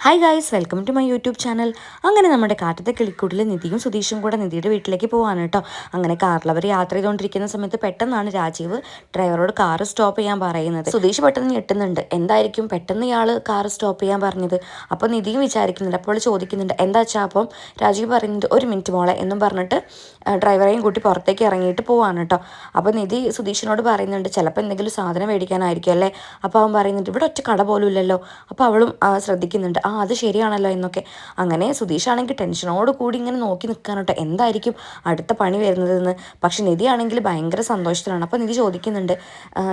Hi guys, welcome to my YouTube channel. അങ്ങനെ നമ്മുടെ കാറ്റത്തെ കിളിക്കൂട്ടിൽ നിധിയും സുധീഷും കൂടെ നിധിയുടെ വീട്ടിലേക്ക് പോവാണ് കേട്ടോ. അങ്ങനെ കാറിൽ അവർ യാത്ര ചെയ്തുകൊണ്ടിരിക്കുന്ന സമയത്ത് പെട്ടെന്നാണ് രാജീവ് ഡ്രൈവറോട് കാറ് സ്റ്റോപ്പ് ചെയ്യാൻ പറയുന്നത്. സുധീഷ് പെട്ടെന്ന് ഞെട്ടുന്നുണ്ട്. എന്തായിരിക്കും പെട്ടെന്ന് ഇയാൾ കാറ് സ്റ്റോപ്പ് ചെയ്യാൻ പറഞ്ഞത്? അപ്പോൾ നിധിയും വിചാരിക്കുന്നുണ്ട്. അപ്പോൾ ചോദിക്കുന്നുണ്ട് എന്താ വെച്ചാൽ. അപ്പം രാജീവ് പറയുന്നുണ്ട് 1 മിനിറ്റ് മോളെ എന്നും പറഞ്ഞിട്ട് ഡ്രൈവറെയും കൂട്ടി പുറത്തേക്ക് ഇറങ്ങിയിട്ട് പോവാണ് കേട്ടോ. അപ്പോൾ നിധി സുധീഷിനോട് പറയുന്നുണ്ട് ചിലപ്പോൾ എന്തെങ്കിലും സാധനം മേടിക്കാനായിരിക്കും അല്ലേ. അപ്പോൾ അവൻ പറയുന്നുണ്ട് ഇവിടെ ഒറ്റ കട പോലും ഇല്ലല്ലോ. അപ്പോൾ അവളും ശ്രദ്ധിക്കുന്നുണ്ട്. അത് ശരിയാണല്ലോ എന്നൊക്കെ. അങ്ങനെ സുധീഷാണെങ്കിൽ ടെൻഷനോട് കൂടി ഇങ്ങനെ നോക്കി നിൽക്കാൻ കേട്ടോ, എന്തായിരിക്കും അടുത്ത പണി വരുന്നതെന്ന്. പക്ഷെ നിധി ആണെങ്കിൽ ഭയങ്കര സന്തോഷത്തിലാണ്. അപ്പോൾ നിധി ചോദിക്കുന്നുണ്ട്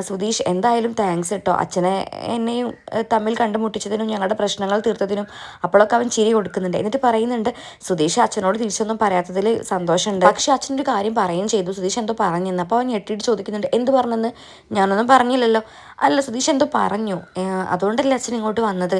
സുധീഷ് എന്തായാലും താങ്ക്സ് കേട്ടോ, അച്ഛനെ എന്നെയും തമ്മിൽ കണ്ടുമുട്ടിച്ചതിനും ഞങ്ങളുടെ പ്രശ്നങ്ങൾ തീർത്തതിനും. അപ്പോഴൊക്കെ അവൻ ചിരി കൊടുക്കുന്നുണ്ട്. എന്നിട്ട് പറയുന്നുണ്ട് സുധീഷ് അച്ഛനോട് തിരിച്ചൊന്നും പറയാത്തതിൽ സന്തോഷമുണ്ട്. പക്ഷെ അച്ഛനൊരു കാര്യം പറയുകയും ചെയ്തു. സുധീഷ് എന്തോ പറഞ്ഞെന്ന്. അപ്പോൾ അവൻ ഞെട്ടിയിട്ട് ചോദിക്കുന്നുണ്ട് എന്ത് പറഞ്ഞെന്ന്? ഞാനൊന്നും പറഞ്ഞില്ലല്ലോ. അല്ല സുധീഷ് എന്തോ പറഞ്ഞു, അതുകൊണ്ടല്ലേ അച്ഛൻ ഇങ്ങോട്ട് വന്നത്,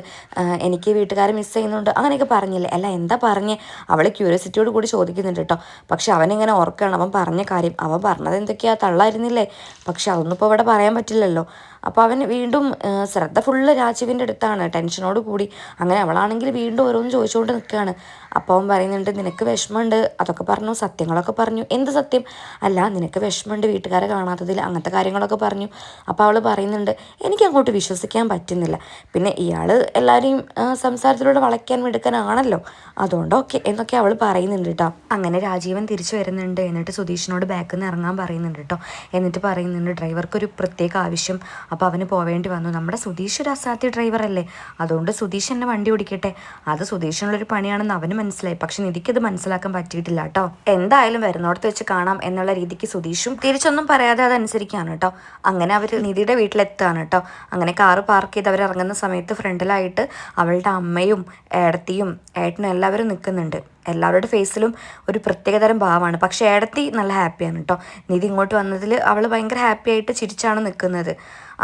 എനിക്ക് വീട്ടുകാരെ മിസ് ചെയ്യുന്നുണ്ട് അങ്ങനെയൊക്കെ പറഞ്ഞില്ലേ. അല്ല എന്താ പറഞ്ഞേ? അവൾ ക്യൂരിയോസിറ്റിയോട് കൂടി ചോദിക്കുന്നുണ്ട് കേട്ടോ. പക്ഷെ അവനിങ്ങനെ ഓർക്കുകയാണ് അവൻ പറഞ്ഞ കാര്യം. അവൻ പറഞ്ഞത് എന്തൊക്കെയാ തള്ളായിരുന്നില്ലേ. പക്ഷെ അതൊന്നും ഇപ്പോൾ ഇവിടെ പറയാൻ പറ്റില്ലല്ലോ. അപ്പോൾ അവൻ വീണ്ടും ശ്രദ്ധ ഫുള്ള് രാജീവിൻ്റെ അടുത്താണ്, ടെൻഷനോട് കൂടി. അങ്ങനെ അവളാണെങ്കിൽ വീണ്ടും ഓരോന്ന് ചോദിച്ചുകൊണ്ട് നിൽക്കുകയാണ്. അപ്പോൾ അവൻ പറയുന്നുണ്ട് നിനക്ക് വിഷമമുണ്ട്, അതൊക്കെ പറഞ്ഞു, സത്യങ്ങളൊക്കെ പറഞ്ഞു. എന്ത് സത്യം? അല്ല നിനക്ക് വിഷമമുണ്ട് വീട്ടുകാരെ കാണാത്തതിൽ, അങ്ങനത്തെ കാര്യങ്ങളൊക്കെ പറഞ്ഞു. അപ്പോൾ അവൾ പറയുന്നുണ്ട് എനിക്ക് അങ്ങോട്ട് വിശ്വസിക്കാൻ പറ്റുന്നില്ല. പിന്നെ ഇയാൾ എല്ലാവരെയും സംസാരത്തിലൂടെ വളയ്ക്കാൻ മിടുക്കനാണല്ലോ, അതുകൊണ്ട് ഓക്കെ എന്നൊക്കെ അവൾ പറയുന്നുണ്ട് കേട്ടോ. അങ്ങനെ രാജീവൻ തിരിച്ചു വരുന്നുണ്ട്. എന്നിട്ട് സുധീഷിനോട് ബാക്കിൽ നിന്ന് ഇറങ്ങാൻ പറയുന്നുണ്ട് കേട്ടോ. എന്നിട്ട് പറയുന്നുണ്ട് ഡ്രൈവർക്കൊരു പ്രത്യേക ആവശ്യം, അപ്പോൾ അവന് പോവേണ്ടി വന്നു. നമ്മുടെ സുധീഷ് ഒരു അസാധ്യ ഡ്രൈവറല്ലേ, അതുകൊണ്ട് സുധീഷ് എന്നെ വണ്ടി ഓടിക്കട്ടെ. അത് സുധീഷിനുള്ളൊരു പണിയാണെന്ന് അവന് മനസ്സിലായി. പക്ഷെ നിധിക്കത് മനസ്സിലാക്കാൻ പറ്റിയിട്ടില്ല കേട്ടോ. എന്തായാലും വരുന്നോടത്ത് വെച്ച് കാണാം എന്നുള്ള രീതിക്ക് സുധീഷും തിരിച്ചൊന്നും പറയാതെ അതനുസരിക്കുകയാണ് കേട്ടോ. അങ്ങനെ അവർ നിധിയുടെ വീട്ടിലെത്തുകയാണ് കേട്ടോ. അങ്ങനെ കാറ് പാർക്ക് ചെയ്ത് അവർ ഇറങ്ങുന്ന സമയത്ത് ഫ്രണ്ടിലായിട്ട് അവളുടെ അമ്മയും ഏടത്തിയും ഏട്ടനും എല്ലാവരും നിൽക്കുന്നുണ്ട്. എല്ലാവരുടെ ഫേസിലും ഒരു പ്രത്യേകതരം ഭാവമാണ്. പക്ഷേ ഏടത്തി നല്ല ഹാപ്പിയാണ് കേട്ടോ. നിധി ഇങ്ങോട്ട് വന്നതിൽ അവൾ ഭയങ്കര ഹാപ്പി ആയിട്ട് ചിരിച്ചാണ് നിൽക്കുന്നത്.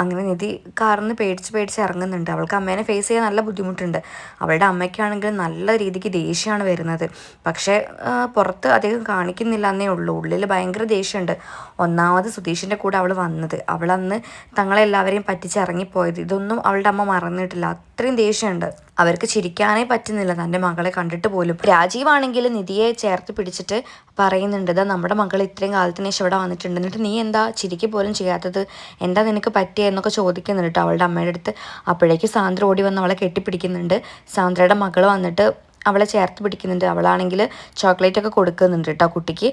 അങ്ങനെ നിധി കാറിൽ നിന്ന് പേടിച്ച് ഇറങ്ങുന്നുണ്ട്. അവൾക്ക് അമ്മേനെ ഫേസ് ചെയ്യാൻ നല്ല ബുദ്ധിമുട്ടുണ്ട്. അവളുടെ അമ്മയ്ക്കാണെങ്കിൽ നല്ല രീതിക്ക് ദേഷ്യമാണ് വരുന്നത്. പക്ഷേ പുറത്ത് അധികം കാണിക്കുന്നില്ല എന്നേ ഉള്ളൂ. ഉള്ളിൽ ഭയങ്കര ദേഷ്യമുണ്ട്. ഒന്നാമത് സുധീഷിൻ്റെ കൂടെ അവൾ വന്നത്, അവളന്ന് തങ്ങളെല്ലാവരെയും പറ്റിച്ചിറങ്ങിപ്പോയത്, ഇതൊന്നും അവളുടെ അമ്മ മറന്നിട്ടില്ല. അത്രയും ദേഷ്യമുണ്ട്. അവർക്ക് ചിരിക്കാനേ പറ്റുന്നില്ല തൻ്റെ മകളെ കണ്ടിട്ട് പോലും. രാജീവാണെങ്കിൽ നിധിയെ ചേർത്ത് പിടിച്ചിട്ട് പറയുന്നുണ്ട് ഇതാ നമ്മുടെ മകൾ ഇത്രയും കാലത്തിന് ശേഷം ഇവിടെ വന്നിട്ടുണ്ട്, എന്നിട്ട് നീ എന്താ ചിരിക്ക് പോലും ചെയ്യാത്തത്, എന്താ നിനക്ക് പറ്റിയെന്നൊക്കെ ചോദിക്കുന്നുണ്ട് കേട്ടോ അവളുടെ അമ്മയുടെ അടുത്ത്. അപ്പോഴേക്ക് സാന്ദ്ര ഓടി വന്ന് അവളെ കെട്ടിപ്പിടിക്കുന്നുണ്ട്. സാന്ദ്രയുടെ മകൾ വന്നിട്ട് അവളെ ചേർത്ത് പിടിക്കുന്നുണ്ട്. അവളാണെങ്കിൽ ചോക്ലേറ്റ് ഒക്കെ കൊടുക്കുന്നുണ്ട് കേട്ടോ കുട്ടിക്ക്.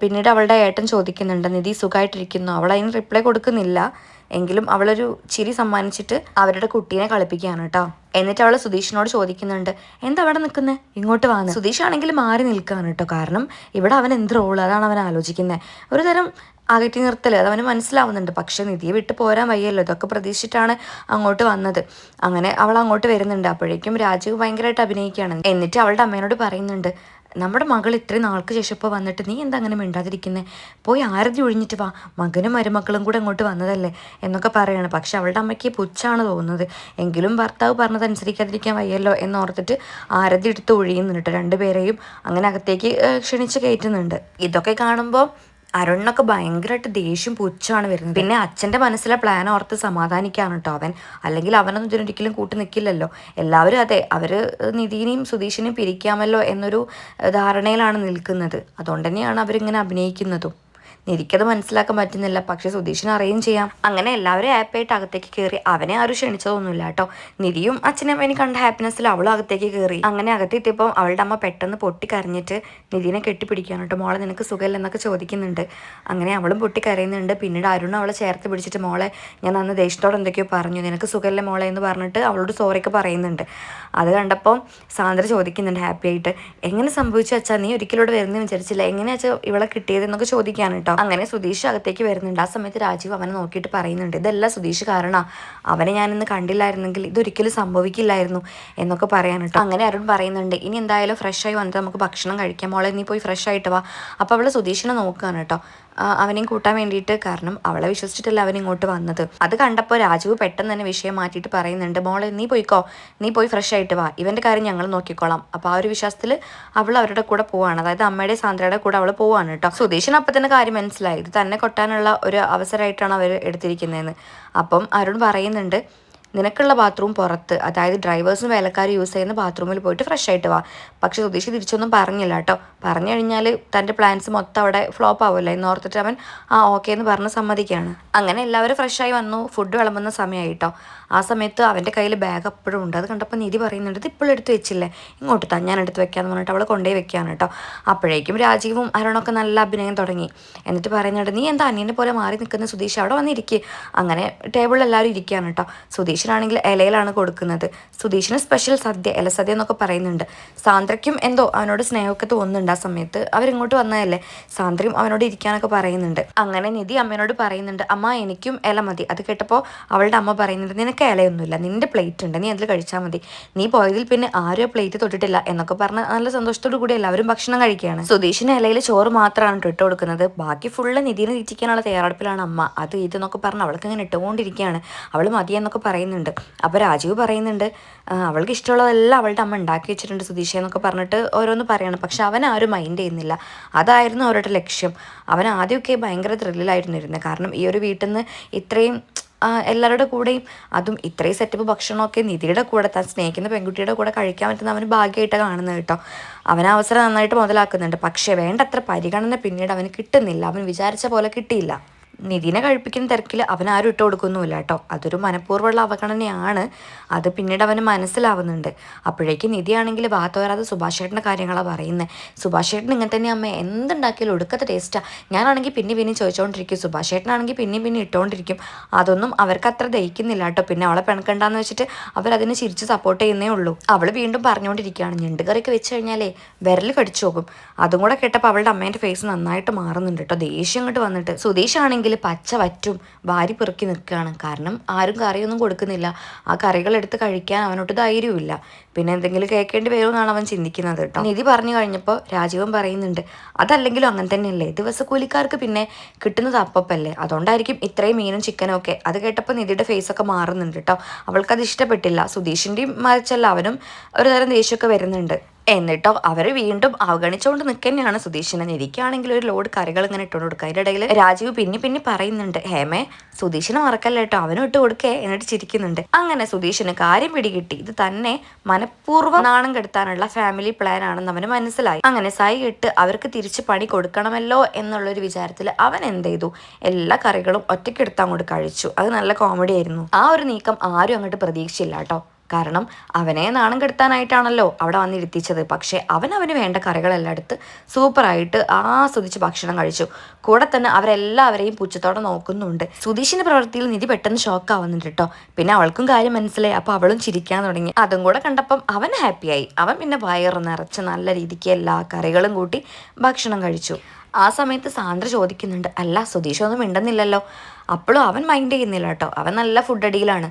പിന്നീട് അവളുടെ ഏട്ടൻ ചോദിക്കുന്നുണ്ട് നിധി സുഖമായിട്ടിരിക്കുന്നു. അവൾ അതിന് റിപ്ലൈ കൊടുക്കുന്നില്ല. എങ്കിലും അവളൊരു ചിരി സമ്മാനിച്ചിട്ട് അവരുടെ കുട്ടീനെ കളിപ്പിക്കുകയാണ് കേട്ടോ. എന്നിട്ട് അവൾ സുധീഷിനോട് ചോദിക്കുന്നുണ്ട് എന്താ അവിടെ നിൽക്കുന്നത്, ഇങ്ങോട്ട് വന്ന്. സുധീഷ് ആണെങ്കിൽ മാറി നിൽക്കുകയാണ് കേട്ടോ. കാരണം ഇവിടെ അവൻ എന്ത് റോള്, അതാണ് അവൻ ആലോചിക്കുന്നത്. ഒരു തരം അകറ്റി നിർത്തൽ അത് അവന് മനസ്സിലാവുന്നുണ്ട്. പക്ഷെ നിധിയെ വിട്ട് പോരാൻ വയ്യല്ലോ, ഇതൊക്കെ പ്രതീക്ഷിച്ചിട്ടാണ് അങ്ങോട്ട് വന്നത്. അങ്ങനെ അവൾ അങ്ങോട്ട് വരുന്നുണ്ട്. അപ്പോഴേക്കും രാജീവ് ഭയങ്കരമായിട്ട് അഭിനയിക്കുകയാണ്. എന്നിട്ട് അവളുടെ അമ്മേനോട് പറയുന്നുണ്ട് നമ്മുടെ മകൾ ഇത്രയും നാൾക്ക് ശേഷം ഇപ്പോൾ വന്നിട്ട് നീ എന്താ അങ്ങനെ മിണ്ടാതിരിക്കുന്നത്, പോയി ആരതി ഒഴിഞ്ഞിട്ട് വാ, മകനും മരുമക്കളും കൂടെ അങ്ങോട്ട് വന്നതല്ലേ എന്നൊക്കെ പറയാണ്. പക്ഷെ അവളുടെ അമ്മയ്ക്ക് പുച്ഛാണ് തോന്നുന്നത്. എങ്കിലും ഭർത്താവ് പറഞ്ഞതനുസരിക്കാതിരിക്കാൻ വയ്യല്ലോ എന്നോർത്തിട്ട് ആരതി എടുത്ത് ഒഴിയുന്നുണ്ട് രണ്ടുപേരെയും. അങ്ങനെ അകത്തേക്ക് ക്ഷണിച്ച് കയറ്റുന്നുണ്ട്. ഇതൊക്കെ കാണുമ്പോൾ അരുണിനൊക്കെ ഭയങ്കരമായിട്ട് ദേഷ്യം പുച്ഛമാണ് വരുന്നത്. പിന്നെ അച്ഛൻ്റെ മനസ്സിലെ പ്ലാൻ ഓർത്ത് സമാധാനിക്കാണ് കേട്ടോ അവൻ. അല്ലെങ്കിൽ അവനൊന്നും ഇതിനൊരിക്കലും കൂട്ടി നിൽക്കില്ലല്ലോ. എല്ലാവരും അതെ, അവർ നിധിനെയും സുധീഷിനെയും പിരിക്കാമല്ലോ എന്നൊരു ധാരണയിലാണ് നിൽക്കുന്നത്. അതുകൊണ്ട് തന്നെയാണ് അവരിങ്ങനെ അഭിനയിക്കുന്നതും. നിധിക്കത് മനസ്സിലാക്കാൻ പറ്റുന്നില്ല. പക്ഷെ സുധീഷിനെ അറിയുകയും ചെയ്യാം. അങ്ങനെ എല്ലാവരും ഹാപ്പിയായിട്ട് അകത്തേക്ക് കയറി. അവനെ ആരും ക്ഷണിച്ചതൊന്നുമില്ല കേട്ടോ. നിധിയും അച്ഛനും അമ്മേനെ കണ്ട ഹാപ്പിനെസ്സിൽ അവളും അകത്തേക്ക് കയറി. അങ്ങനെ അകത്തെത്തിയപ്പോൾ അവളുടെ അമ്മ പെട്ടെന്ന് പൊട്ടിക്കരഞ്ഞിട്ട് നിധിനെ കെട്ടിപ്പിടിക്കുകയാണ് കേട്ടോ. മോളെ നിനക്ക് സുഖമില്ല എന്നൊക്കെ ചോദിക്കുന്നുണ്ട്. അങ്ങനെ അവളും പൊട്ടിക്കരയുന്നുണ്ട്. പിന്നീട് അരുൺ അവളെ ചേർത്ത് പിടിച്ചിട്ട് മോളെ ഞാൻ അന്ന് ദേഷ്യത്തോടെ എന്തൊക്കെയോ പറഞ്ഞു, നിനക്ക് സുഖമില്ല മോളെ എന്ന് പറഞ്ഞിട്ട് അവളോട് സോറിയൊക്കെ പറയുന്നുണ്ട്. അത് കണ്ടപ്പോൾ സാന്ദ്ര ചോദിക്കുന്നുണ്ട് ഹാപ്പി ആയിട്ട് എങ്ങനെ സംഭവിച്ചു അച്ഛാ, നീ ഒരിക്കലോട് വരുന്നതെന്ന് വിചാരിച്ചില്ല, എങ്ങനെയാ അച്ഛാ ഇവളെ കിട്ടിയതെന്നൊക്കെ ചോദിക്കുകയാണ് കേട്ടോ. അങ്ങനെ സുധീഷ് അകത്തേക്ക് വരുന്നുണ്ട്. ആ സമയത്ത് രാജീവ് അവനെ നോക്കിയിട്ട് പറയുന്നുണ്ട് ഇതെല്ലാം സുധീഷ് കാരണം, അവനെ ഞാനിന്ന് കണ്ടില്ലായിരുന്നെങ്കിൽ ഇതൊരിക്കലും സംഭവിക്കില്ലായിരുന്നു എന്നൊക്കെ പറയാൻ കേട്ടോ. അങ്ങനെ അരുൺ പറയുന്നുണ്ട് ഇനി എന്തായാലും ഫ്രഷായി വന്നിട്ട് നമുക്ക് ഭക്ഷണം കഴിക്കാം, മോളെ നീ പോയി ഫ്രഷ് ആയിട്ട് വാ. അപ്പോൾ അവൾ സുധീഷിനെ നോക്കുകയാണ് കേട്ടോ അവനെയും കൂട്ടാൻ വേണ്ടിയിട്ട്. കാരണം അവളെ വിശ്വസിച്ചിട്ടല്ല അവൻ ഇങ്ങോട്ട് വന്നത്. അത് കണ്ടപ്പോൾ രാജീവ് പെട്ടെന്ന് തന്നെ വിഷയം മാറ്റിയിട്ട് പറയുന്നുണ്ട് മോളെ നീ പോയിക്കോ, നീ പോയി ഫ്രഷ് ആയിട്ട് വാ, ഇവൻ്റെ കാര്യം ഞങ്ങൾ നോക്കിക്കോളാം. അപ്പോൾ ആ ഒരു വിശ്വാസത്തിൽ അവൾ അവരുടെ കൂടെ പോവാണ്. അതായത് അമ്മയുടെ സാന്ദ്രയുടെ കൂടെ അവൾ പോവാണ് കേട്ടോ. സുധീഷിന് അപ്പം തന്നെ കാര്യം മനസ്സിലായി, ഇത് തന്നെ കൊട്ടാനുള്ള ഒരു അവസരമായിട്ടാണ് അവർ എടുത്തിരിക്കുന്നതെന്ന്. അപ്പം അരുൺ പറയുന്നുണ്ട് നിനക്കുള്ള ബാത്റൂം പുറത്ത്, അതായത് ഡ്രൈവേഴ്സും വേലക്കാരും യൂസ് ചെയ്യുന്ന ബാത്റൂമിൽ പോയിട്ട് ഫ്രഷ് ആയിട്ട് വാ. പക്ഷെ സുധീഷ് തിരിച്ചൊന്നും പറഞ്ഞില്ല കേട്ടോ. പറഞ്ഞു കഴിഞ്ഞാൽ തൻ്റെ പ്ലാൻസ് മൊത്തം അവിടെ ഫ്ലോപ്പ് ആവില്ല എന്നോർത്തിട്ട് അവൻ ഓക്കെ എന്ന് പറഞ്ഞ് സമ്മതിക്കുകയാണ്. അങ്ങനെ എല്ലാവരും ഫ്രഷായി വന്നു. ഫുഡ് വിളമ്പുന്ന സമയമായി കേട്ടോ. ആ സമയത്ത് അവൻ്റെ കയ്യിൽ ബാഗ് അപ്പോഴും ഉണ്ട്. അത് കണ്ടപ്പോൾ നിധി പറയുന്നുണ്ട്, ഇത് ഇപ്പോഴും എടുത്ത് വെച്ചില്ലേ, ഇങ്ങോട്ട് താൻ ഞാൻ എടുത്ത് വെക്കാമെന്ന് പറഞ്ഞിട്ട് അവൾ കൊണ്ടുപോയി വെക്കുകയാണ് കേട്ടോ. അപ്പോഴേക്കും രാജീവും അരുണൊക്കെ നല്ല അഭിനയം തുടങ്ങി. എന്നിട്ട് പറയുന്നുണ്ട്, നീ എന്താ അന്യനെ പോലെ മാറി നിൽക്കുന്ന സുധീഷ്, അവിടെ വന്നിരിക്കുക. അങ്ങനെ ടേബിളിൽ എല്ലാവരും ഇരിക്കുകയാണ് കേട്ടോ. സുധീഷിനാണെങ്കിൽ ഇലയിലാണ് കൊടുക്കുന്നത്. സുധീഷിന് സ്പെഷ്യൽ സദ്യ, ഇലസദ്യ എന്നൊക്കെ പറയുന്നുണ്ട്. സാന്ദ്രയ്ക്കും എന്തോ അവനോട് സ്നേഹമൊക്കെ തോന്നുന്നുണ്ട്. ആ സമയത്ത് അവരിങ്ങോട്ട് വന്നതല്ലേ, സാന്ദ്രയും അവനോട് ഇരിക്കാനൊക്കെ പറയുന്നുണ്ട്. അങ്ങനെ നിധി അമ്മയോട് പറയുന്നുണ്ട്, അമ്മ എനിക്കും ഇല മതി. അത് കേട്ടപ്പോൾ അവളുടെ അമ്മ പറയുന്നുണ്ട്, നിനക്ക് ഇലയൊന്നുമില്ല, നിന്റെ പ്ലേറ്റ് ഉണ്ട്, നീ അതിൽ കഴിച്ചാൽ മതി, നീ പോയതിൽ പിന്നെ ആരും പ്ലേറ്റ് തൊട്ടിട്ടില്ല എന്നൊക്കെ പറഞ്ഞ് നല്ല സന്തോഷത്തോടു കൂടി എല്ലാവരും ഭക്ഷണം കഴിക്കുകയാണ്. സുധീഷിന് ഇലയിൽ ചോറ് മാത്രമാണ് ഇട്ട് കൊടുക്കുന്നത്. ബാക്കി ഫുള്ള് നിധിനെ തീറ്റിക്കാനുള്ള തയ്യാറെടുപ്പിലാണ് അമ്മ. അത് ഇതെന്നൊക്കെ പറഞ്ഞ് അവൾക്ക് ഇങ്ങനെ ഇട്ടുകൊണ്ടിരിക്കുകയാണ്. അവൾ മതിയെന്നൊക്കെ പറയുന്നുണ്ട്. അപ്പോൾ രാജീവ് പറയുന്നുണ്ട്, അവൾക്ക് ഇഷ്ടമുള്ളതെല്ലാം അവളുടെ അമ്മ ഉണ്ടാക്കി വെച്ചിട്ടുണ്ട് സുധീഷ എന്നൊക്കെ പറഞ്ഞിട്ട് ഓരോന്ന് പറയണം. പക്ഷെ അവൻ ആരും മൈൻഡ് ചെയ്യുന്നില്ല. അതായിരുന്നു അവരുടെ ലക്ഷ്യം. അവൻ ആദ്യമൊക്കെ ഭയങ്കര ത്രില്ലിലായിരുന്നു ഇരുന്നത്. കാരണം ഈ ഒരു വീട്ടിൽ നിന്ന് ഇത്രയും എല്ലാവരുടെ കൂടെയും, അതും ഇത്രയും സെറ്റപ്പ് ഭക്ഷണമൊക്കെ നിധിയുടെ കൂടെ, താൻ സ്നേഹിക്കുന്ന പെൺകുട്ടിയുടെ കൂടെ കഴിക്കാൻ പറ്റുന്ന അവന് ഭാഗ്യമായിട്ടാണ് കാണുന്നത് കേട്ടോ. അവൻ അവസരം നന്നായിട്ട് മുതലാക്കുന്നുണ്ട്. പക്ഷേ വേണ്ടത്ര പരിഗണന പിന്നീട് അവന് കിട്ടുന്നില്ല. അവൻ വിചാരിച്ച പോലെ കിട്ടിയില്ല. നിധിനെ കഴിപ്പിക്കുന്ന തിരക്കിൽ അവൻ ആരും ഇട്ട് കൊടുക്കുന്നുമില്ല കേട്ടോ. അതൊരു മനഃപൂർവ്വമുള്ള അവഗണനയാണ്. അത് പിന്നീട് അവന് മനസ്സിലാവുന്നുണ്ട്. അപ്പോഴേക്കും നിധിയാണെങ്കിൽ ഭാഗത്തോരാതെ സുഭാഷ് ചേട്ടൻ്റെ കാര്യങ്ങളാണ് പറയുന്നത്. സുഭാഷ് ചേട്ടൻ ഇങ്ങനെ തന്നെ അമ്മ എന്തുണ്ടാക്കിയാലും ഒടുക്കത്തെ ടേസ്റ്റാണ്. ഞാനാണെങ്കിൽ പിന്നെ ചോദിച്ചുകൊണ്ടിരിക്കും, സുഭാഷ് ചേട്ടനാണെങ്കിൽ പിന്നെ ഇട്ടുകൊണ്ടിരിക്കും. അതൊന്നും അവർക്ക് അത്ര ദഹിക്കുന്നില്ല കേട്ടോ. പിന്നെ അവളെ പെണക്കണ്ടെന്ന് വെച്ചിട്ട് അവരതിനെ ചിരിച്ച് സപ്പോർട്ട് ചെയ്യുന്നേ ഉള്ളൂ. അവൾ വീണ്ടും പറഞ്ഞുകൊണ്ടിരിക്കുകയാണ്, ഞണ്ട് കറിയൊക്കെ വെച്ച് കഴിഞ്ഞാലേ വിരൽ കടിച്ചു പോകും. അതും കൂടെ കേട്ടപ്പോൾ അവളുടെ അമ്മേൻ്റെ ഫേസ് നന്നായിട്ട് മാറുന്നുണ്ട് കേട്ടോ. ദേഷ്യം ഇങ്ങോട്ട് വന്നിട്ട്. സുധീഷ് ആണെങ്കിൽ പച്ച വറ്റും വാരി പെറുക്കി നിൽക്കുകയാണ്. കാരണം ആരും കറിയൊന്നും കൊടുക്കുന്നില്ല. ആ കറികൾ എടുത്ത് കഴിക്കാൻ അവനോട്ട് ധൈര്യമില്ല. പിന്നെ എന്തെങ്കിലും കേൾക്കേണ്ടി വരുമെന്നാണ് അവൻ ചിന്തിക്കുന്നത് കേട്ടോ. നിധി പറഞ്ഞു കഴിഞ്ഞപ്പോൾ രാജീവൻ പറയുന്നുണ്ട്, അതല്ലെങ്കിലും അങ്ങനെ തന്നെയല്ലേ, ദിവസക്കൂലിക്കാർക്ക് പിന്നെ കിട്ടുന്നത് അപ്പല്ലേ, അതുകൊണ്ടായിരിക്കും ഇത്രയും മീനും ചിക്കനും ഒക്കെ. അത് കേട്ടപ്പോൾ നിധിയുടെ ഫേസൊക്കെ മാറുന്നുണ്ട് കേട്ടോ. അവൾക്കത് ഇഷ്ടപ്പെട്ടില്ല. സുധീഷിൻ്റെയും മറിച്ചല്ല, അവനും ഒരു തരം ദേഷ്യമൊക്കെ വരുന്നുണ്ട്. എന്നിട്ടോ അവർ വീണ്ടും അവഗണിച്ചുകൊണ്ട് നിൽക്കുന്നതാണ് സുധീഷിനെ. നിധിക്കാണെങ്കിൽ ഒരു ലോഡ് കറികൾ ഇങ്ങനെ ഇട്ടുകൊണ്ട് കൊടുക്കുക. അതിൻ്റെ ഇടയിൽ രാജീവ് പിന്നെ പറയുന്നുണ്ട്, ഹേമേ സുധീഷിനെ മറക്കല്ലേ കേട്ടോ, അവനും ഇട്ട് കൊടുക്കേ, എന്നിട്ട് ചിരിക്കുന്നുണ്ട്. അങ്ങനെ സുധീഷിന് കാര്യം പിടികിട്ടി. ഇത് തന്നെ മനഃപൂർവ്വം നാണം കെടുത്താനുള്ള ഫാമിലി പ്ലാൻ ആണെന്ന് അവന് മനസ്സിലായി. അങ്ങനെ സൈ ഇട്ട് അവർക്ക് തിരിച്ച് പണി കൊടുക്കണമല്ലോ എന്നുള്ളൊരു വിചാരത്തിൽ അവൻ എന്ത് ചെയ്തു, എല്ലാ കറികളും ഒറ്റയ്ക്കെടുത്ത് അങ്ങോട്ട് കഴിച്ചു. അത് നല്ല കോമഡി ആയിരുന്നു. ആ ഒരു നീക്കം ആരും അങ്ങോട്ട് പ്രതീക്ഷിച്ചില്ല കേട്ടോ. കാരണം അവനെ നാണം കെടുത്താനായിട്ടാണല്ലോ അവിടെ വന്നിരുത്തിച്ചത്. പക്ഷേ അവന് വേണ്ട കറികളെല്ലാം എടുത്ത് സൂപ്പറായിട്ട് ആസ്വദിച്ച് ഭക്ഷണം കഴിച്ചു. കൂടെ തന്നെ അവരെല്ലാവരെയും പുച്ഛത്തോടെ നോക്കുന്നുണ്ട്. സുധീഷിന്റെ പ്രവൃത്തിയിൽ നിധി പെട്ടെന്ന് ഷോക്ക് ആവുന്നുണ്ട് കേട്ടോ. പിന്നെ അവൾക്കും കാര്യം മനസ്സിലായി. അപ്പോൾ അവളും ചിരിക്കാൻ തുടങ്ങി. അതും കൂടെ കണ്ടപ്പം അവൻ ഹാപ്പിയായി. അവൻ പിന്നെ വയറ് നിറച്ച് നല്ല രീതിക്ക് എല്ലാ കറികളും കൂട്ടി ഭക്ഷണം കഴിച്ചു. ആ സമയത്ത് സാന്ദ്ര ചോദിക്കുന്നുണ്ട്, അല്ല സുധീഷൊന്നും മിണ്ടുന്നില്ലല്ലോ. അപ്പോഴും അവൻ മൈൻഡ് ചെയ്യുന്നില്ല കേട്ടോ. അവൻ നല്ല ഫുഡ് അടിയിലാണ്.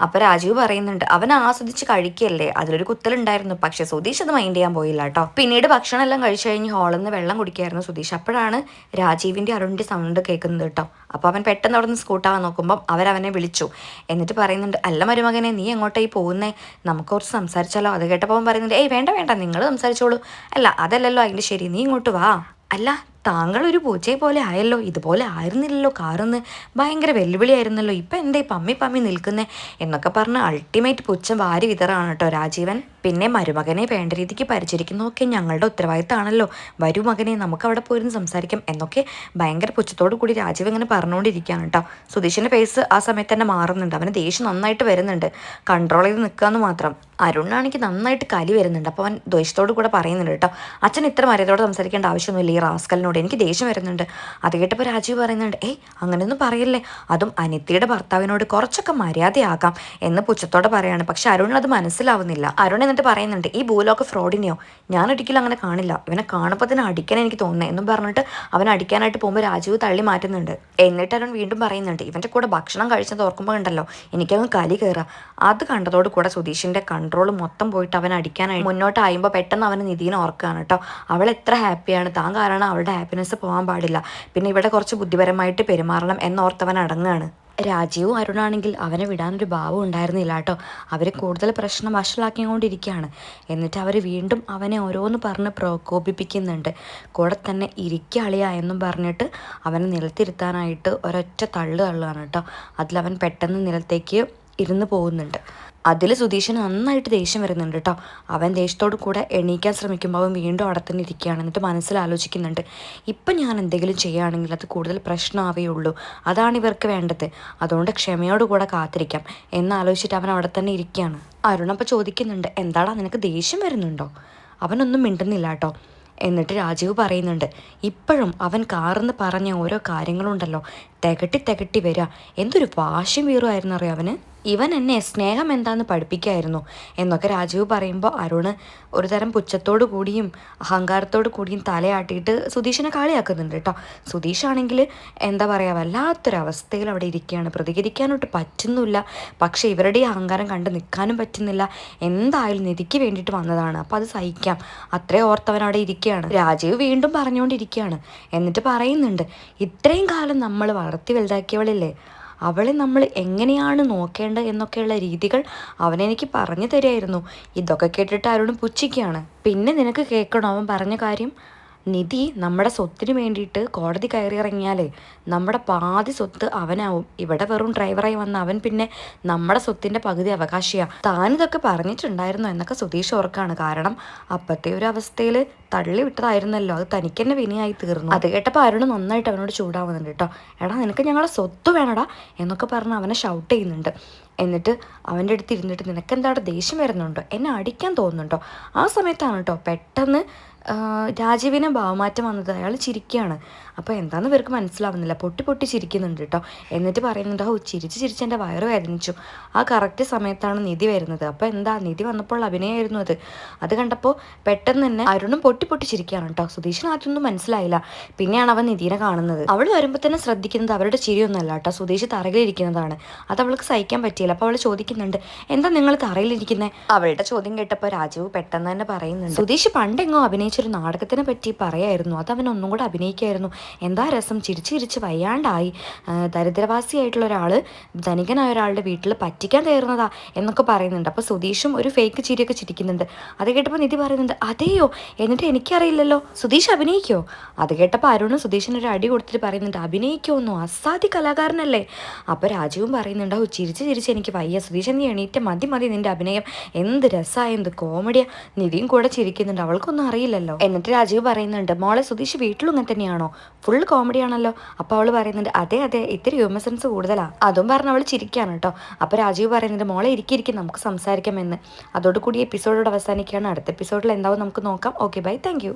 അപ്പോൾ രാജീവ് പറയുന്നുണ്ട്, അവൻ ആസ്വദിച്ച് കഴിക്കല്ലേ, അതിലൊരു കുത്തലുണ്ടായിരുന്നു. പക്ഷെ സുധീഷ് അത് മൈൻഡ് ചെയ്യാൻ പോയില്ല കേട്ടോ. പിന്നീട് ഭക്ഷണം എല്ലാം കഴിച്ചു കഴിഞ്ഞ് ഹാളിൽ നിന്ന് വെള്ളം കുടിക്കായിരുന്നു സുധീഷ്. അപ്പോഴാണ് രാജീവിൻ്റെ അരുണിൻ്റെ സൗണ്ട് കേൾക്കുന്നത് കേട്ടോ. അപ്പോൾ അവൻ പെട്ടെന്ന് അവിടെ നിന്ന് സ്കൂട്ടാവാൻ നോക്കുമ്പം അവനെ വിളിച്ചു. എന്നിട്ട് പറയുന്നുണ്ട്, അല്ല മരുമകനെ, നീ എങ്ങോട്ടായി പോകുന്നേ, നമുക്ക് കുറച്ച് സംസാരിച്ചാലോ. അത് കേട്ടപ്പോൾ അവൻ പറയുന്നുണ്ട്, ഏയ് വേണ്ട നിങ്ങൾ സംസാരിച്ചോളൂ. അല്ല അതല്ലല്ലോ അതിൻ്റെ ശരി, നീ ഇങ്ങോട്ട് വാ. അല്ല താങ്കൾ ഒരു പൂച്ചയെ പോലെ ആയല്ലോ, ഇതുപോലെ ആയിരുന്നില്ലല്ലോ കാറെന്ന്, ഭയങ്കര വെല്ലുവിളിയായിരുന്നല്ലോ, ഇപ്പം എന്താ പമ്മി നിൽക്കുന്നേ എന്നൊക്കെ പറഞ്ഞ് അൾട്ടിമേറ്റ് പുച്ഛം വാരി വിതറാണ് കേട്ടോ രാജീവൻ. പിന്നെ മരുമകനെ വേണ്ട രീതിക്ക് പരിചരിക്കുന്നതൊക്കെ ഞങ്ങളുടെ ഉത്തരവാദിത്തമാണല്ലോ, വരൂ മകനെ നമുക്ക് അവിടെ പോയിരുന്ന് സംസാരിക്കാം എന്നൊക്കെ ഭയങ്കര പുച്ഛത്തോടു കൂടി രാജീവ് ഇങ്ങനെ പറഞ്ഞുകൊണ്ടിരിക്കുകയാണ് കേട്ടോ. സുധീഷിൻ്റെ ഫേസ് ആ സമയത്ത് തന്നെ മാറുന്നുണ്ട്. അവന് ദേഷ്യം നന്നായിട്ട് വരുന്നുണ്ട്. കൺട്രോൾ ചെയ്ത് നിൽക്കാമെന്ന് മാത്രം. അരുണാണെങ്കിൽ നന്നായിട്ട് കലി വരുന്നുണ്ട്. അപ്പോൾ അവൻ ദേഷ്യത്തോടു കൂടെ പറയുന്നുണ്ട് കേട്ടോ, അച്ഛൻ ഇത്ര മര്യാദയോടെ സംസാരിക്കേണ്ട ആവശ്യമൊന്നുമില്ല ഈ റാസ്കലിനോട്, എനിക്ക് ദേഷ്യം വരുന്നുണ്ട്. അത് കേട്ടപ്പോൾ രാജീവ് പറയുന്നുണ്ട്, അങ്ങനെയൊന്നും പറയല്ലേ, അതും അനിത്യയുടെ ഭർത്താവിനോട് കുറച്ചൊക്കെ മര്യാദയാകാം എന്ന് പുച്ഛത്തോടെ പറയാണ്. പക്ഷെ അരുൺ അത് മനസ്സിലാവുന്നില്ല. അരുൺ എന്നിട്ട് പറയുന്നുണ്ട്, ഈ ഭൂലോക ഫ്രോഡിനെയോ ഞാൻ ഒരിക്കലും അങ്ങനെ കാണില്ല, ഇവനെ കാണുമ്പോൾ തന്നെ അടിക്കാൻ എനിക്ക് തോന്നുന്നത് എന്നും പറഞ്ഞിട്ട് അവൻ അടിക്കാനായിട്ട് പോകുമ്പോൾ രാജീവ് തള്ളി മാറ്റുന്നുണ്ട്. എന്നിട്ട് അരുൺ വീണ്ടും പറയുന്നുണ്ട്, ഇവൻ്റെ കൂടെ ഭക്ഷണം കഴിച്ചത് ഓർക്കുമ്പോൾ ഉണ്ടല്ലോ എനിക്കങ്ങ് കലി കയറുക. അത് കണ്ടതോട് കൂടെ സുധീഷിൻ്റെ കൺട്രോൾ മൊത്തം പോയിട്ട് അവൻ അടിക്കാനായി മുന്നോട്ടായുമ്പോൾ പെട്ടെന്ന് അവന് നിധീനെ ഓർക്കുകയാണ് കേട്ടോ. അവൾ എത്ര ഹാപ്പിയാണ്, താൻ കാരണം അവളുടെ ഹാപ്പിനെസ് പോകാൻ പാടില്ല, പിന്നെ ഇവിടെ കുറച്ച് ബുദ്ധിപരമായിട്ട് പെരുമാറണം എന്നോർത്തവൻ അടങ്ങുകയാണ്. രാജീവും അരുണാണെങ്കിൽ അവനെ വിടാനൊരു ഭാവം ഉണ്ടായിരുന്നില്ല കേട്ടോ. അവർ കൂടുതൽ പ്രശ്നം വഷളാക്കിക്കൊണ്ടിരിക്കുകയാണ്. എന്നിട്ട് അവർ വീണ്ടും അവനെ ഓരോന്ന് പറഞ്ഞ് പ്രകോപിപ്പിക്കുന്നുണ്ട്. കൂടെ തന്നെ ഇരിക്കളിയ എന്നും പറഞ്ഞിട്ട് അവനെ നിലത്തിരുത്താനായിട്ട് ഒരൊറ്റ തള്ളുകയാണ് കേട്ടോ. അതിലവൻ പെട്ടെന്ന് നിലത്തേക്ക് ഇരുന്ന് പോകുന്നുണ്ട്. അതിൽ സുധീഷിന് നന്നായിട്ട് ദേഷ്യം വരുന്നുണ്ട് കേട്ടോ. അവൻ ദേഷ്യത്തോടു കൂടെ എണീക്കാൻ ശ്രമിക്കുമ്പോൾ അവൻ വീണ്ടും അവിടെ തന്നെ ഇരിക്കുകയാണ്. എന്നിട്ട് മനസ്സിലാലോചിക്കുന്നുണ്ട്, ഇപ്പം ഞാൻ എന്തെങ്കിലും ചെയ്യുകയാണെങ്കിൽ അത് കൂടുതൽ പ്രശ്നമാവേ ഉള്ളൂ, അതാണ് ഇവർക്ക് വേണ്ടത്, അതുകൊണ്ട് ക്ഷമയോടുകൂടെ കാത്തിരിക്കാം എന്നാലോചിച്ചിട്ട് അവൻ അവിടെ തന്നെ ഇരിക്കുകയാണ്. അരുണപ്പോൾ ചോദിക്കുന്നുണ്ട്, എന്താടാ നിനക്ക് ദേഷ്യം വരുന്നുണ്ടോ? അവനൊന്നും മിണ്ടുന്നില്ല കേട്ടോ. എന്നിട്ട് രാജീവ് പറയുന്നുണ്ട്, ഇപ്പോഴും അവൻ കാറെന്ന് പറഞ്ഞ ഓരോ കാര്യങ്ങളുണ്ടല്ലോ തികട്ടി വരിക. എന്തൊരു വാശിയും വീറുമായിരുന്നു അറിയാം അവന്. ഇവൻ എന്നെ സ്നേഹം എന്താന്ന് പഠിപ്പിക്കായിരുന്നു എന്നൊക്കെ രാജീവ് പറയുമ്പോൾ അരുണ് ഒരു തരം പുച്ഛത്തോടു കൂടിയും അഹങ്കാരത്തോടു കൂടിയും തലയാട്ടിയിട്ട് സുധീഷിനെ കളിയാക്കുന്നുണ്ട് കേട്ടോ. സുധീഷാണെങ്കിൽ എന്താ പറയുക, വല്ലാത്തൊരവസ്ഥയിൽ അവിടെ ഇരിക്കുകയാണ്. പ്രതികരിക്കാനോട്ട് പറ്റുന്നില്ല, പക്ഷേ ഇവരുടെ ഈ അഹങ്കാരം കണ്ട് നിൽക്കാനും പറ്റുന്നില്ല. എന്തായാലും നിധിക്ക് വേണ്ടിയിട്ട് വന്നതാണ്, അപ്പോൾ അത് സഹിക്കാം, അത്രേ ഓർത്തവൻ അവിടെ ഇരിക്കുകയാണ്. രാജീവ് വീണ്ടും പറഞ്ഞുകൊണ്ടിരിക്കുകയാണ്. എന്നിട്ട് പറയുന്നുണ്ട്, ഇത്രയും കാലം നമ്മൾ വളർത്തി വലുതാക്കിയവളില്ലേ, അവളെ നമ്മൾ എങ്ങനെയാണ് നോക്കേണ്ടത് എന്നൊക്കെയുള്ള രീതികൾ അവനെനിക്ക് പറഞ്ഞു തരുമായിരുന്നു. ഇതൊക്കെ കേട്ടിട്ട് അരുൺ പുച്ഛിക്കുകയാണ്. പിന്നെ നിനക്ക് കേൾക്കണോ അവൻ പറഞ്ഞ കാര്യം? നിധി നമ്മുടെ സ്വത്തിന് വേണ്ടിയിട്ട് കോടതി കയറിയിറങ്ങിയാലേ നമ്മുടെ പാതി സ്വത്ത് അവനാവും. ഇവിടെ വെറും ഡ്രൈവറായി വന്ന അവൻ പിന്നെ നമ്മുടെ സ്വത്തിൻ്റെ പകുതി അവകാശിയാണ്. താനിതൊക്കെ പറഞ്ഞിട്ടുണ്ടായിരുന്നു എന്നൊക്കെ സുധീഷ് ഓർക്കാണ്. കാരണം അപ്പത്തെ ഒരു അവസ്ഥയിൽ തള്ളി വിട്ടതായിരുന്നല്ലോ, അത് തനിക്ക് തന്നെ വിനയായി തീർന്നു. അത് കേട്ടപ്പോൾ അരുൺ നന്നായിട്ട് അവനോട് ചൂടാവുന്നുണ്ട് കേട്ടോ. എടാ നിനക്ക് ഞങ്ങളെ സ്വത്ത് വേണടാ എന്നൊക്കെ പറഞ്ഞ് അവനെ ഷൗട്ട് ചെയ്യുന്നുണ്ട്. എന്നിട്ട് അവൻ്റെ അടുത്ത് ഇരുന്നിട്ട്, നിനക്കെന്താടെ ദേഷ്യം വരുന്നുണ്ടോ, എന്നെ അടിക്കാൻ തോന്നുന്നുണ്ടോ? ആ സമയത്താണ് കേട്ടോ പെട്ടെന്ന് രാജീവിന് ഭാവമാറ്റം വന്നത്. അയാൾ ചിരിക്കുകയാണ്. അപ്പോൾ എന്താണെന്ന് ഇവർക്ക് മനസ്സിലാവുന്നില്ല, പൊട്ടി ചിരിക്കുന്നുണ്ട് കേട്ടോ. എന്നിട്ട് പറയുന്നുണ്ട്, ഓ ചിരിച്ച് എൻ്റെ വയറ് വേദനിച്ചു. ആ കറക്റ്റ് സമയത്താണ് നിധി വരുന്നത്. അപ്പോൾ എന്താ, നിധി വന്നപ്പോൾ അഭിനയമായിരുന്നു അത് കണ്ടപ്പോൾ പെട്ടെന്ന് തന്നെ അരുണും പൊട്ടി ചിരിക്കുകയാണ് കേട്ടോ. സുധീഷിന് ആദ്യമൊന്നും മനസ്സിലായില്ല. പിന്നെയാണ് അവൻ നിധിനെ കാണുന്നത്. അവൾ വരുമ്പോൾ തന്നെ ശ്രദ്ധിക്കുന്നത് അവരുടെ ചിരിയൊന്നുമല്ല കേട്ടോ, സുധീഷ് തറയിലിരിക്കുന്നതാണ്. അത് അവൾക്ക് സഹിക്കാൻ പറ്റിയില്ല. അപ്പോൾ അവൾ ചോദിക്കുന്നുണ്ട്, എന്താ നിങ്ങൾ തറയിലിരിക്കുന്നത്? അവളുടെ ചോദ്യം കേട്ടപ്പോൾ രാജീവ് പെട്ടെന്ന് തന്നെ പറയുന്നുണ്ട്, സുധീഷ് പണ്ടെങ്ങോ അഭിനയിച്ചൊരു നാടകത്തിനെ പറ്റി പറയായിരുന്നു, അത് അവൻ ഒന്നും കൂടെ അഭിനയിക്കായിരുന്നു. എന്താ രസം, ചിരിച്ച് വയ്യാണ്ടായി. ദരിദ്രവാസിയായിട്ടുള്ള ഒരാൾ ധനികനായ ഒരാളുടെ വീട്ടിൽ പറ്റിക്കാൻ കയറുന്നതാ എന്നൊക്കെ പറയുന്നുണ്ട്. അപ്പോൾ സുധീഷും ഒരു ഫേക്ക് ചിരിയൊക്കെ ചിരിക്കുന്നുണ്ട്. അത് കേട്ടപ്പോൾ നിധി പറയുന്നുണ്ട്, അതെയോ, എന്നിട്ട് എനിക്കറിയില്ലല്ലോ, സുധീഷ് അഭിനയിക്കോ? അത് കേട്ടപ്പോൾ അരുണും സുധീഷിനൊരു അടി കൊടുത്തിട്ട് പറയുന്നുണ്ട്, അഭിനയിക്കുമെന്നോ, അസാധ്യ കലാകാരനല്ലേ? അപ്പോൾ രാജീവും പറയുന്നുണ്ട്, ഓ ചിരിച്ച് എനിക്ക് വയ്യ, സുധീഷ് നീ എണീറ്റ്, മതി നിന്റെ അഭിനയം, എന്ത് രസമായ, എന്ത് കോമഡിയാ. നിധിയും കൂടെ ചിരിക്കുന്നുണ്ട്, അവൾക്കൊന്നും അറിയില്ലല്ലോ. എന്നിട്ട് രാജീവ് പറയുന്നുണ്ട്, മോളെ സുധീഷ് വീട്ടിലും ഇങ്ങനെ തന്നെയാണോ, ഫുൾ കോമഡിയാണല്ലോ? അപ്പോൾ അവൾ പറയുന്നുണ്ട്, അതെ ഇത്തിരി ഹ്യൂമർ സെൻസ് കൂടുതലാണ്. അതും പറഞ്ഞ് അവൾ ചിരിക്കുകയാണ് കേട്ടോ. അപ്പോൾ രാജീവ് പറയുന്നുണ്ട്, മോളെ ഇരിക്കും നമുക്ക് സംസാരിക്കാമെന്ന്. അതോടുകൂടി എപ്പിസോഡോട് അവസാനിക്കുകയാണ്. അടുത്ത എപ്പിസോഡിൽ എന്താവും നമുക്ക് നോക്കാം. Okay bye, thank you.